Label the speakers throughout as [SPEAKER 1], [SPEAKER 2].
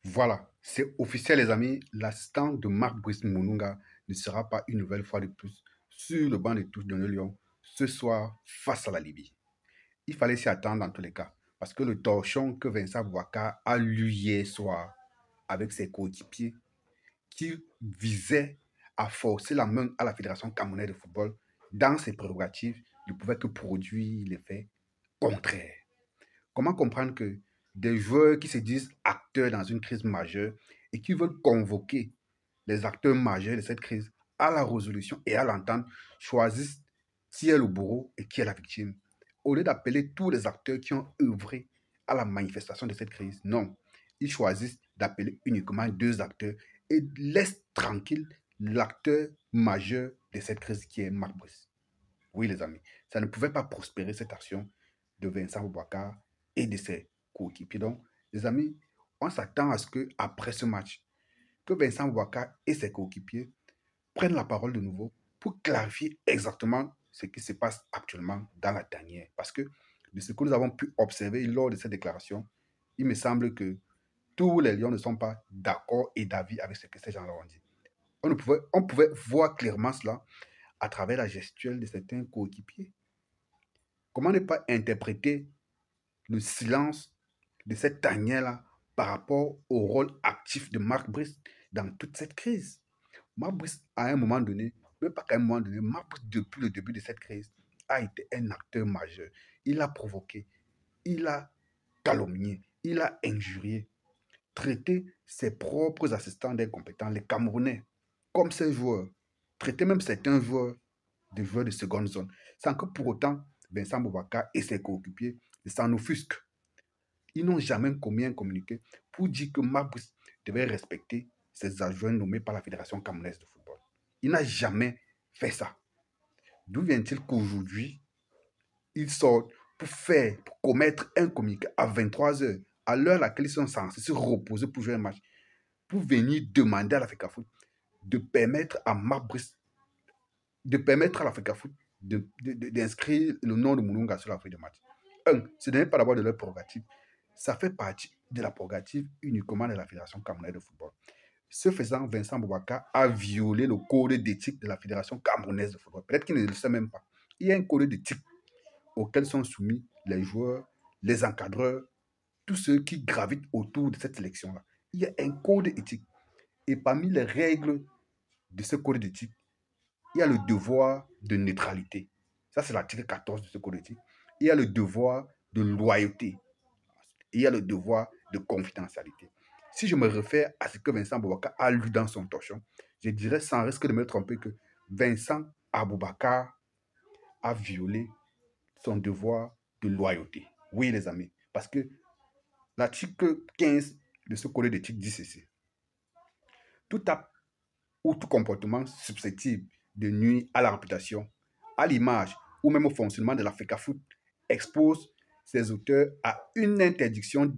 [SPEAKER 1] Voilà, c'est officiel les amis, l'assistant de Marc Brice Monunga ne sera pas une nouvelle fois de plus sur le banc de touche de nos Lions ce soir face à la Libye. Il fallait s'y attendre dans tous les cas, parce que le torchon que Vincent Bouaka a lu hier soir avec ses coéquipiers qui visait à forcer la main à la Fédération camerounaise de football dans ses prérogatives ne pouvait que produire l'effet contraire. Comment comprendre que des joueurs qui se disent acteurs dans une crise majeure et qui veulent convoquer les acteurs majeurs de cette crise à la résolution et à l'entente choisissent qui est le bourreau et qui est la victime? Au lieu d'appeler tous les acteurs qui ont œuvré à la manifestation de cette crise, non. Ils choisissent d'appeler uniquement deux acteurs et laissent tranquille l'acteur majeur de cette crise qui est Marc Brice. Oui, les amis, ça ne pouvait pas prospérer cette action de Vincent Boubacar et de ses coéquipiers. Donc, les amis, on s'attend à ce que après ce match, que Vincent Boubacar et ses coéquipiers prennent la parole de nouveau pour clarifier exactement ce qui se passe actuellement dans la tanière. Parce que de ce que nous avons pu observer lors de cette déclaration, il me semble que tous les Lions ne sont pas d'accord et d'avis avec ce que ces gens-là ont dit. On pouvait voir clairement cela à travers la gestuelle de certains coéquipiers. Comment ne pas interpréter le silence de cette tanière-là par rapport au rôle actif de Marc Brice dans toute cette crise? Marc Brice, à un moment donné, même pas qu'à un moment donné, Marc Brice, depuis le début de cette crise, a été un acteur majeur. Il a provoqué, il a calomnié, il a injurié, traité ses propres assistants d'incompétents, les Camerounais, comme ses joueurs, traité même certains joueurs de joueurs de seconde zone, sans que pour autant Vincent Boubacar et ses coéquipiers ne s'en offusquent. Ils n'ont jamais commis un communiqué pour dire que Marc Brice devait respecter ses adjoints nommés par la Fédération camerounaise de football. Il n'a jamais fait ça. D'où vient-il qu'aujourd'hui, ils sortent pour commettre un communiqué à 23 heures, à l'heure à laquelle ils sont censés se reposer pour jouer un match, pour venir demander à la FECAFOOT de permettre à Marc Brice, de permettre à la FECAFOOT d'inscrire le nom de Mounonga sur la feuille de match. Ce n'est pas d'abord de leur prérogative, ça fait partie de la prérogative uniquement de la Fédération camerounaise de football. Ce faisant, Vincent Boubacar a violé le code d'éthique de la Fédération camerounaise de football. Peut-être qu'il ne le sait même pas. Il y a un code d'éthique auquel sont soumis les joueurs, les encadreurs, tous ceux qui gravitent autour de cette sélection-là. Il y a un code éthique. Et parmi les règles de ce code d'éthique, il y a le devoir de neutralité. Ça, c'est l'article 14 de ce code d'éthique. Il y a le devoir de loyauté. Et il y a le devoir de confidentialité. Si je me réfère à ce que Vincent Boubacar a lu dans son torchon, je dirais sans risque de me tromper que Vincent Aboubakar a violé son devoir de loyauté. Oui, les amis, parce que l'article 15 de ce code d'éthique dit ceci. Tout acte ou tout comportement susceptible de nuire à la réputation, à l'image ou même au fonctionnement de la FECAFOOT expose ses auteurs à une interdiction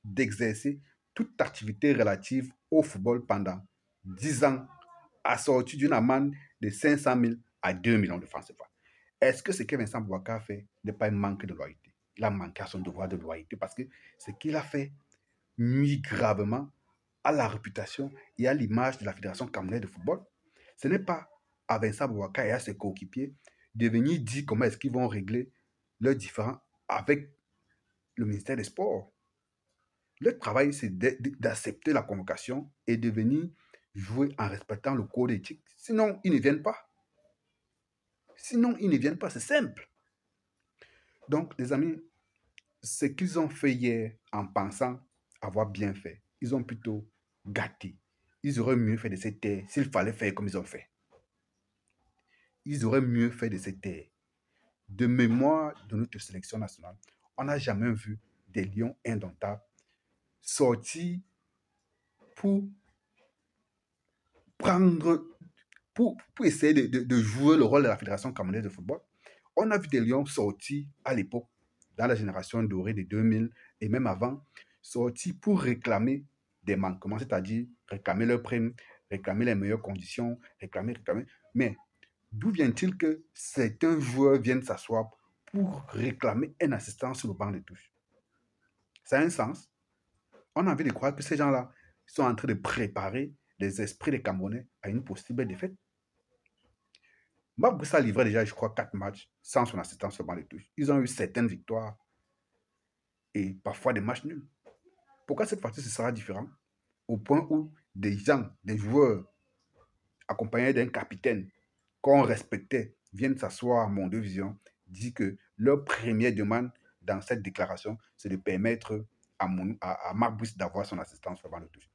[SPEAKER 1] d'exercer toute activité relative au football pendant 10 ans, assortie d'une amende de 500 000 à 2 millions de francs CFA. Est-ce que ce que Vincent Boubacar a fait n'est pas un manque de loyauté? Il a manqué à son devoir de loyauté parce que ce qu'il a fait nuit gravement à la réputation et à l'image de la Fédération camerounaise de football. Ce n'est pas à Vincent Boubacar et à ses coéquipiers de venir dire comment est-ce qu'ils vont régler leurs différends avec le ministère des Sports. Leur travail, c'est d'accepter la convocation et de venir jouer en respectant le code éthique. Sinon, ils ne viennent pas. Sinon, ils ne viennent pas. C'est simple. Donc, les amis, ce qu'ils ont fait hier en pensant avoir bien fait, ils ont plutôt gâté. Ils auraient mieux fait de se taire s'il fallait faire comme ils ont fait. Ils auraient mieux fait de se taire. De mémoire de notre sélection nationale, on n'a jamais vu des lions indomptables sortir pour prendre, pour essayer de jouer le rôle de la Fédération camerounaise de football. On a vu des lions sortir à l'époque, dans la génération dorée de 2000 et même avant, sortir pour réclamer des manquements, c'est-à-dire réclamer leurs primes, réclamer les meilleures conditions, réclamer. Mais d'où vient-il que certains joueurs viennent s'asseoir pour réclamer un assistant sur le banc de touche? Ça a un sens. On a envie de croire que ces gens-là Ils sont en train de préparer les esprits des Camerounais à une possible défaite. Marc Brice a livré déjà, je crois, 4 matchs sans son assistance sur le banc de touche. Ils ont eu certaines victoires et parfois des matchs nuls. Pourquoi cette fois-ci ce sera différent? Au point où des gens, des joueurs, accompagnés d'un capitaine qu'on respectait, viennent s'asseoir à mon deux vision, dit que leur première demande dans cette déclaration, c'est de permettre à Marc Brice d'avoir son assistance sur le banc de touche.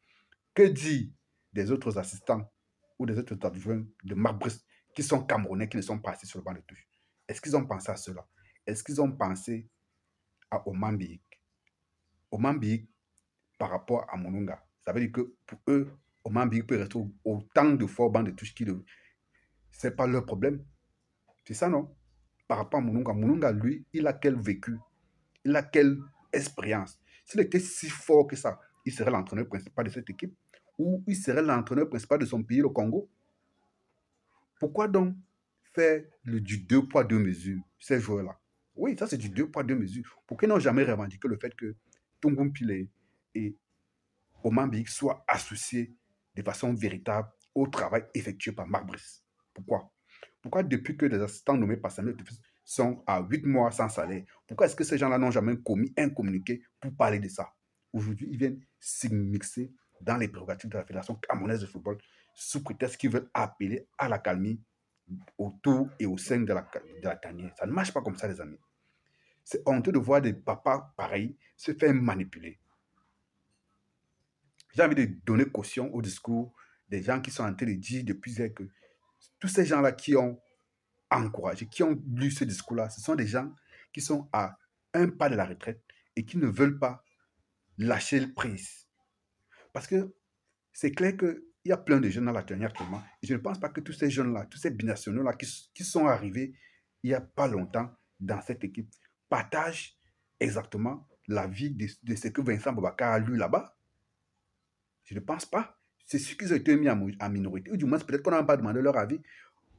[SPEAKER 1] Que dit des autres assistants ou des autres adjoints de Marc Brice qui sont camerounais, qui ne sont pas assis sur le banc de touche? Est-ce qu'ils ont pensé à cela? Est-ce qu'ils ont pensé à Oman Biyik? Oman Biyik par rapport à Monunga. Ça veut dire que pour eux, Oman Biyik peut rester autant de fois au banc de touche qu'il veut. Ce n'est pas leur problème. C'est ça, non? Par rapport à Monunga, Monunga, lui, il a quel vécu? Il a quelle expérience? S'il était si fort que ça, il serait l'entraîneur principal de cette équipe ou il serait l'entraîneur principal de son pays, le Congo. Pourquoi donc faire du deux poids, deux mesures, ces joueurs-là? Oui, ça c'est du deux poids, deux mesures. Pourquoi ils n'ont jamais revendiqué le fait que Tongum Pile et Oman Biyik soient associés de façon véritable au travail effectué par Marc Brice? Pourquoi? Pourquoi depuis que les assistants nommés par Samuel Tefes sont à 8 mois sans salaire, pourquoi est-ce que ces gens-là n'ont jamais commis un communiqué pour parler de ça? Aujourd'hui, ils viennent s'immiscer dans les prérogatives de la Fédération camerounaise de football sous prétexte qu'ils veulent appeler à la calmie autour et au sein de la tanière. Ça ne marche pas comme ça, les amis. C'est honteux de voir des papas pareils se faire manipuler. J'ai envie de donner caution au discours des gens qui sont en train de dire depuis que tous ces gens-là qui ont encouragé, qui ont lu ce discours-là, ce sont des gens qui sont à un pas de la retraite et qui ne veulent pas lâcher le prise. Parce que c'est clair qu'il y a plein de jeunes dans la tanière actuellement. Et je ne pense pas que tous ces jeunes-là, tous ces binationaux-là qui sont arrivés il n'y a pas longtemps dans cette équipe partagent exactement la vie de ce que Vincent Boubacar a lu là-bas. Je ne pense pas. C'est ceux qui ont été mis en minorité. Ou du moins, peut-être qu'on n'a pas demandé leur avis.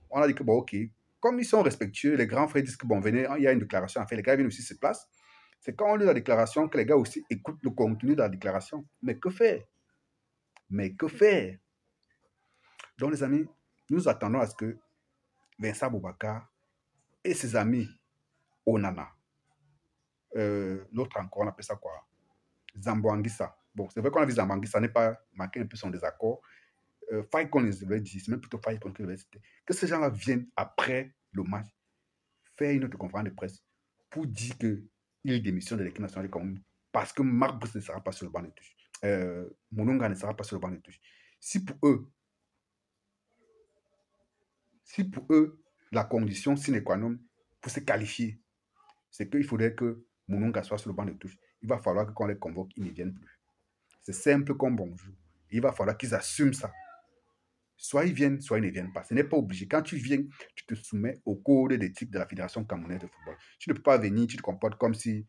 [SPEAKER 1] On a dit que, bon, ok, comme ils sont respectueux, les grands frères disent que, bon, venez, il y a une déclaration à faire. Les gars viennent aussi se placent. C'est quand on lit la déclaration que les gars aussi écoutent le contenu de la déclaration. Mais que faire? Mais que faire? Donc, les amis, nous attendons à ce que Vincent Boubacar et ses amis Onana, l'autre encore, on appelle ça quoi? Zamboanguissa. Bon, c'est vrai qu'on a vu Zamboanguissa n'est pas marqué un peu son désaccord. Faikon, je devais dire, c'est même plutôt Faikon qui devait citer. Que ces gens-là viennent après le match faire une autre conférence de presse pour dire qu'il démissionne de l'équipe nationale du Cameroun parce que Marc Brice ne sera pas sur le banc de touche. Mononga ne sera pas sur le banc de touche. Si pour eux, la condition sine qua non pour se qualifier, c'est qu'il faudrait que Mononga soit sur le banc de touche. Il va falloir que quand on les convoque, ils ne viennent plus. C'est simple comme bonjour. Il va falloir qu'ils assument ça. Soit ils viennent, soit ils ne viennent pas. Ce n'est pas obligé. Quand tu viens, tu te soumets au code d'éthique de la Fédération camerounaise de football. Tu ne peux pas venir, tu te comportes comme si...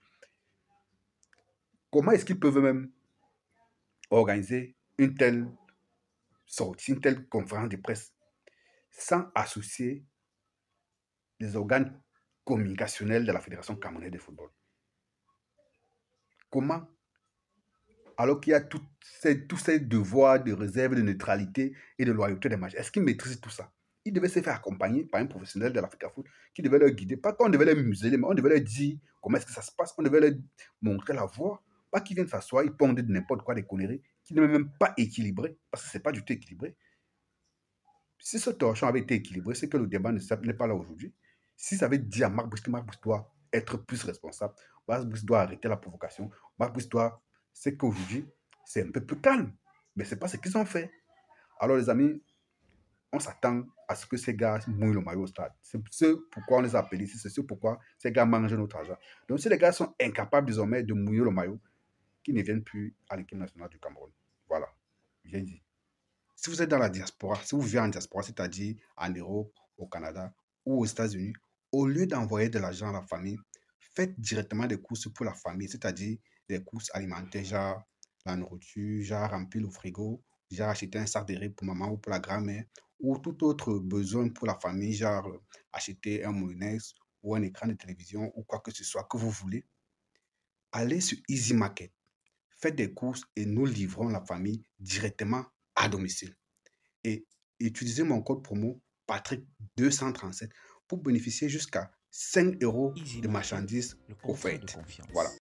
[SPEAKER 1] Comment est-ce qu'ils peuvent même organiser une telle sortie, une telle conférence de presse sans associer les organes communicationnels de la Fédération camerounaise de football? Comment? Alors qu'il y a tous ces devoirs de réserve, de neutralité et de loyauté des matchs. Est-ce qu'ils maîtrisent tout ça? Ils devaient se faire accompagner par un professionnel de l'Africa Foot qui devait leur guider. Pas qu'on devait les museler, mais on devait leur dire comment est-ce que ça se passe. On devait leur montrer la voie. Pas qu'ils viennent s'asseoir, ils pondent de n'importe quoi, des conneries, qui n'est même pas équilibré, parce que ce n'est pas du tout équilibré. Si ce torchon avait été équilibré, c'est que le débat n'est pas là aujourd'hui. Si ça avait dit à Marc Brice que Marc Brice doit être plus responsable, Marc Brice doit arrêter la provocation, Marc Brice doit... C'est qu'aujourd'hui, c'est un peu plus calme. Mais ce n'est pas ce qu'ils ont fait. Alors les amis, on s'attend à ce que ces gars mouillent le maillot au stade. C'est ce pourquoi on les a appelés ici, c'est ce pourquoi ces gars mangent notre argent. Donc si les gars sont incapables désormais de mouiller le maillot, qu'ils ne viennent plus à l'équipe nationale du Cameroun. Voilà, j'ai dit. Si vous êtes dans la diaspora, si vous vivez en diaspora, c'est-à-dire en Europe, au Canada ou aux États-Unis, au lieu d'envoyer de l'argent à la famille, faites directement des courses pour la famille, c'est-à-dire des courses alimentaires, genre la nourriture, genre remplir le frigo, genre acheter un sac de riz pour maman ou pour la grand-mère, ou tout autre besoin pour la famille, genre acheter un Moulinex ou un écran de télévision ou quoi que ce soit que vous voulez. Allez sur Easy Market. faites des courses et nous livrons la famille directement à domicile. Et utilisez mon code promo Patrick237 pour bénéficier jusqu'à 5 €
[SPEAKER 2] Easy
[SPEAKER 1] de
[SPEAKER 2] Market,
[SPEAKER 1] marchandises
[SPEAKER 2] le comptoir de
[SPEAKER 1] offertes. Voilà.
[SPEAKER 2] confiance.